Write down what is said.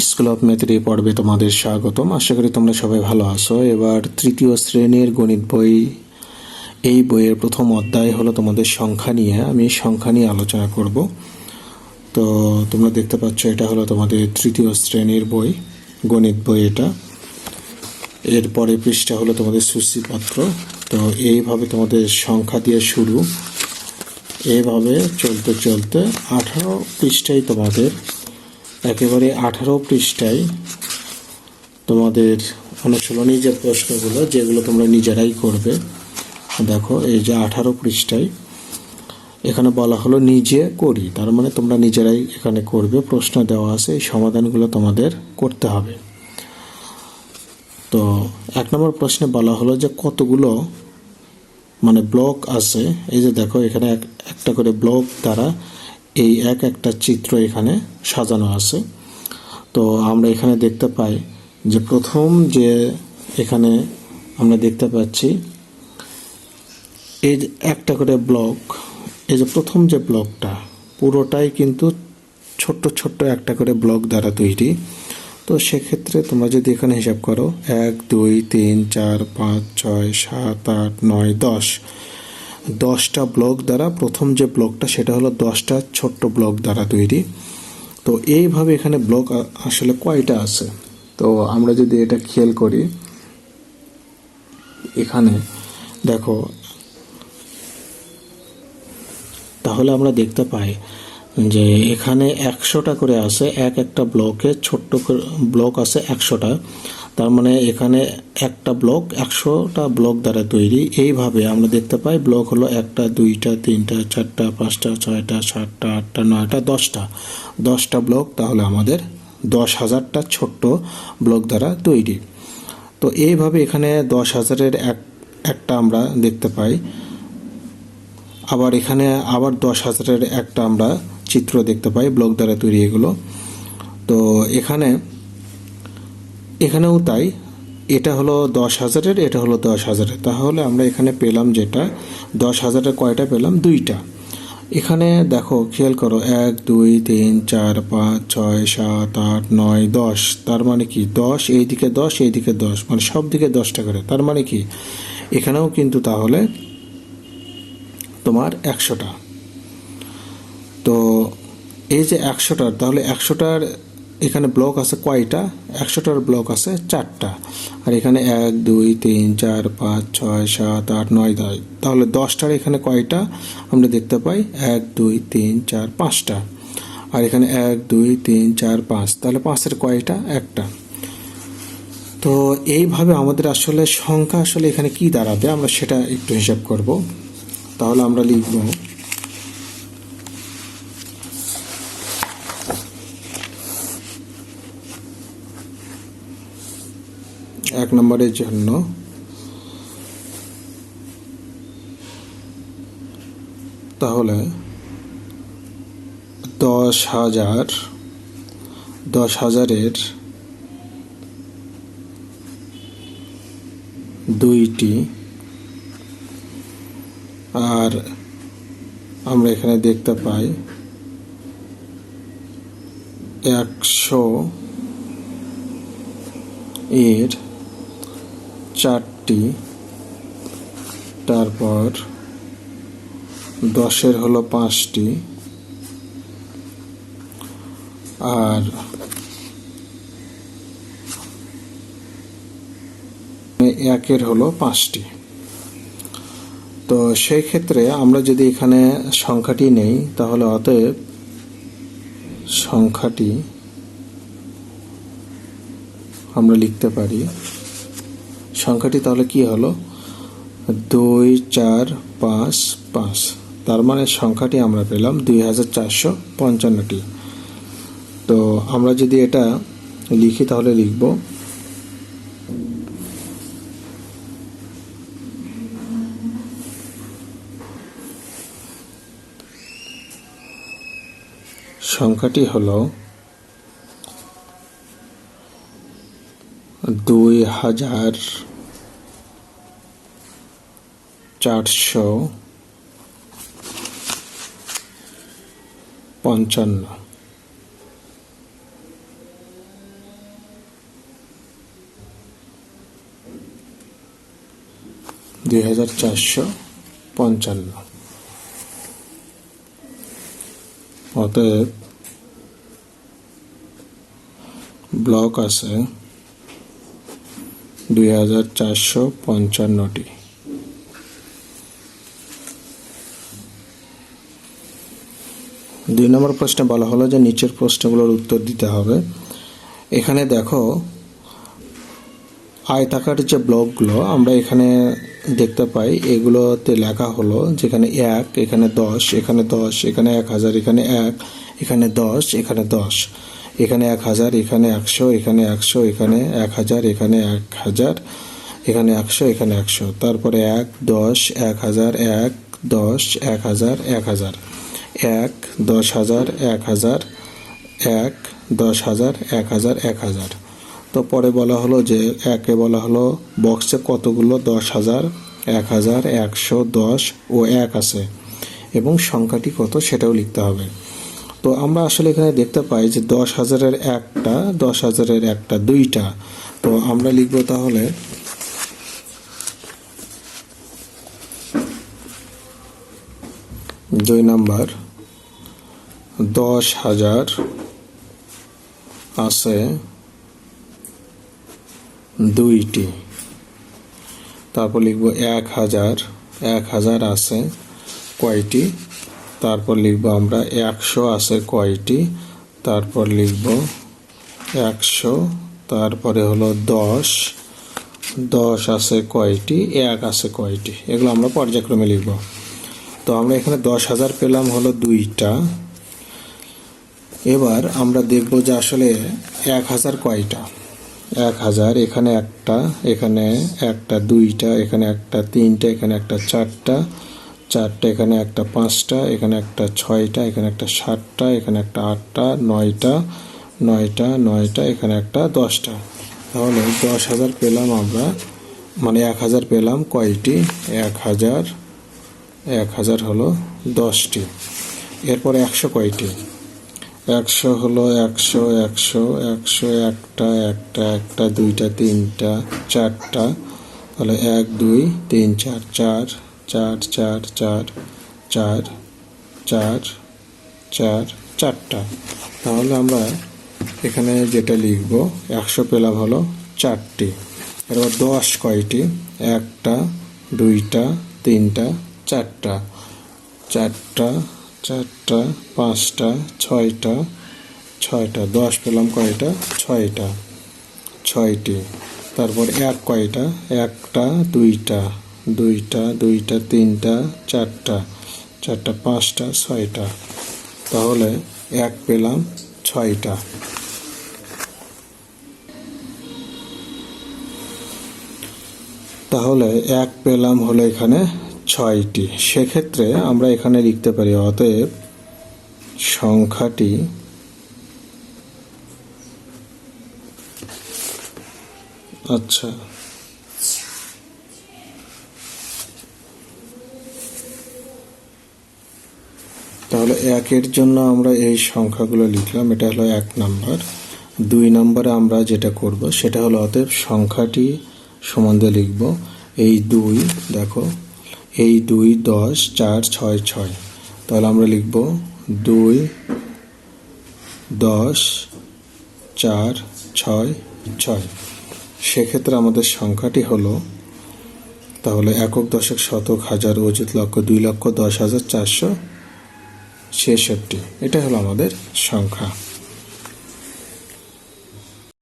School of ম্যাথের এই পর্বে তোমাদের স্বাগতম। আশা করি তোমরা সবাই ভালো আছো। এবার তৃতীয় শ্রেণীর গণিত বই, এই বইয়ের প্রথম অধ্যায় হলো তোমাদের সংখ্যা নিয়ে। আমি সংখ্যা নিয়ে আলোচনা করব। তো তোমরা দেখতে পাচ্ছ এটা হলো তোমাদের তৃতীয় শ্রেণীর বই, গণিত বই এটা। এরপরে পৃষ্ঠা হলো তোমাদের সূচিপত্র। তো এইভাবে তোমাদের সংখ্যা দিয়ে শুরু, এইভাবে চলতে চলতে 18 পৃষ্ঠায় তোমাদের, একেবারে 18 পৃষ্ঠায় তোমাদের অনুশীলনী যে প্রশ্নগুলো, যেগুলো তোমরা নিজেরাই করবে। দেখো এই যে 18 পৃষ্ঠায় এখানে বলা হলো নিজে করি, তার মানে তোমরা নিজেরাই এখানে করবে। প্রশ্ন দেওয়া আছে, এই সমাধানগুলো তোমাদের করতে হবে। তো 1 নম্বর প্রশ্নে বলা হলো যে কতগুলো ব্লক আছে। এই যে দেখো এখানে একটা করে ব্লক দ্বারা এই একটা চিত্র এখানে সাজানো আছে। তো আমরা এখানে দেখতে পাই যে প্রথম যে এখানে আমরা দেখতে পাচ্ছি এই যে একটা করে ব্লক, এই যে প্রথম যে ব্লকটা পুরোটাই কিন্তু ছোট্ট ছোট্ট একটা করে ব্লক দ্বারা তৈরি। তো সেক্ষেত্রে তোমরা যদি এখানে হিসাব করো 1 2 3 4 5 6 7 8 9 10, 10টা ব্লক দ্বারা প্রথম যে ব্লকটা সেটা হলো 10টা ছোট্ট ব্লক দ্বারা তৈরি। তো এইভাবে এখানে ব্লক আসলে কয়টা আছে, তো আমরা যদি এটা খেয়াল করি, এখানে দেখো তাহলে আমরা দেখতে পাই যে এখানে 100টা করে আছে, একটা ব্লকে ছোট্ট ব্লক আছে 100টা। তার মানে এখানে একটা ব্লক 100টা ব্লক দ্বারা তৈরি। এইভাবে আমরা দেখতে পাই ব্লক হলো 1টা 2টা 3টা 4টা 5টা 6টা 7টা 8টা 9টা 10টা, 10টা ব্লক তাহলে আমাদের 10,000টা ছোট্ট ব্লক দ্বারা তৈরি। তো এইভাবে এখানে 10,000-এর একটা আমরা দেখতে পাই। আবার এখানে আবার 10,000-এর একটা আমরা চিত্র দেখতে পাই, ব্লক দ্বারা তৈরি এগুলো। তো এখানেও তাই, এটা হলো 10,000-এর, এটা হলো 10,000-এর। তাহলে আমরা এখানে পেলাম যেটা 10,000-এর কয়টা পেলাম, 2টা। এখানে দেখো খেয়াল করো 1 2 3 4 5 6 7 8 9 10, তার মানে কি 10 এইদিকে 10 এইদিকে 10, মানে সব দিকে 10টা করে। তার মানে কি এখানেও কিন্তু তাহলে তোমার 100টা। তো এই যে 100টার, তাহলে 100টার এখানে ব্লক আছে কয়টা, 100টার ব্লক আছে 4টা। আর এখানে 1 2 3 4 5 6 7 8 9 10, তাহলে 10টার এখানে কয়টা আমরা দেখতে পাই, 1 2 3 4 5টা। আর এখানে 1 2 3 4 5, তাহলে 5-এর কয়টা, একটা। তো এইভাবে আমাদের আসলে সংখ্যা আসলে এখানে কি দাঁড়াবে আমরা সেটা একটু হিসাব করব। তাহলে আমরা লিখব 1 নম্বরের জন্য তাহলে 10,000-এর 2টি, আর আমরা এখানে দেখতে পাই 100-এর 4টি, তারপর 10-এর হলো 5টি, আর 1-এর হলো 5টি। তো সেই ক্ষেত্রে আমরা যদি এখানে সংখ্যাটি নেই, তাহলে অতএব সংখ্যাটি আমরা লিখতে পারি, সংখ্যাটি তাহলে কি হলো 2 4 5 5, তার মানে সংখ্যাটি আমরা পেলাম 2455টি। তো আমরা যদি এটা লিখি তাহলে লিখব সংখ্যাটি হলো 2455। 2455। অতএব ব্লক আছে 2455টি। দুই নম্বর প্রশ্নে বলা হলো যে নিচের প্রশ্নগুলোর উত্তর দিতে হবে। এখানে দেখো আয়তাকার যে ব্লকগুলো আমরা এখানে দেখতে পাই, এগুলোতে লেখা হলো যেখানে 1, এখানে 10, এখানে 10, এখানে 1000, এখানে 1, এখানে 10, এখানে 10, এখানে 1000, এখানে 100, এখানে 100, এখানে 1000, এখানে 1000, এখানে 100, এখানে 100, তারপরে 1, 10, 1000, 1, 10, 1000, 1000, 1, 10,000, 1000, 1, 10,000, 1000, 1000। তো পরে বলা হলো যে একে বলা হলো বক্সে কতগুলো 10,000, 1000, 100, 10 ও 1 আছে এবং সংখ্যাটি কত সেটাও লিখতে হবে। তো আমরা আসলে এখানে দেখতে পাই যে 10,000-এর একটা, 10,000-এর একটা, দুইটা। তো আমরা লিখব তাহলে দুই নাম্বার 10,000 আছে দুইটি। তারপর লিখব 1,000 আছে কয়টি। তারপর লিখব আমরা 100 আছে কয়টি। তারপর লিখব 100, তারপরে হলো 10 আছে কয়টি, 1 আছে কয়টি। এগুলো আমরা পর্যায়ক্রমে লিখব। তো আমরা এখানে 10,000 পেলাম হলো দুইটা। এবার আমরা দেখব যে আসলে 1,000 কয়টা। 1,000 এখানে একটা, এখানে একটা, দুইটা, এখানে একটা, তিনটা, এখানে একটা, চারটা, এখানে একটা, পাঁচটা, এখানে একটা, ছয়টা, এখানে একটা, সাতটা, এখানে একটা, আটটা, নয়টা, এখানে একটা, 10টা। তাহলে 10,000 পেলাম আমরা, মানে 1,000 পেলাম কয়টি। 1,000 হলো 10টি। এরপরে 100 কয়টি। 100 হলো 100, একটা, দুইটা, তিনটা, চারটা। তাহলে 1, 2, 3, 4, 4টা। তাহলে আমরা এখানে যেটা লিখব 100 পেলাম হলো 4টি। এরপর 10 কয়টি। একটা, দুইটা, তিনটা, চারটা, পাঁচটা, ছয়টা। 10 পেলাম কয়টা। 6টি। তারপর 1 কয়টা। একটা, দুইটা, তিনটা, চারটা, পাঁচটা, 6টা। তাহলে 1 পেলাম 6টা। তাহলে 1 পেলাম হলো এখানে 6টি। সেক্ষেত্রে আমরা এখানে লিখতে পারি অতএব সংখ্যাটি আচ্ছা তাহলে 1-এর জন্য আমরা এই সংখ্যাগুলো লিখলাম, এটা হলো 1 নাম্বার। 2 নম্বরে আমরা যেটা করব সেটা হলো অতএব সংখ্যাটি সম্বন্ধে লিখব এই 2, দেখো এই 2, 10, 4, 6, 6। তাহলে আমরা লিখব 2, 10, 4, 6, 6। সেক্ষেত্রে আমাদের সংখ্যাটি হলো তাহলে একক, দশক, শতক, হাজার, অযুত, লক্ষ, 2,10,466। এটা হলো আমাদের সংখ্যা।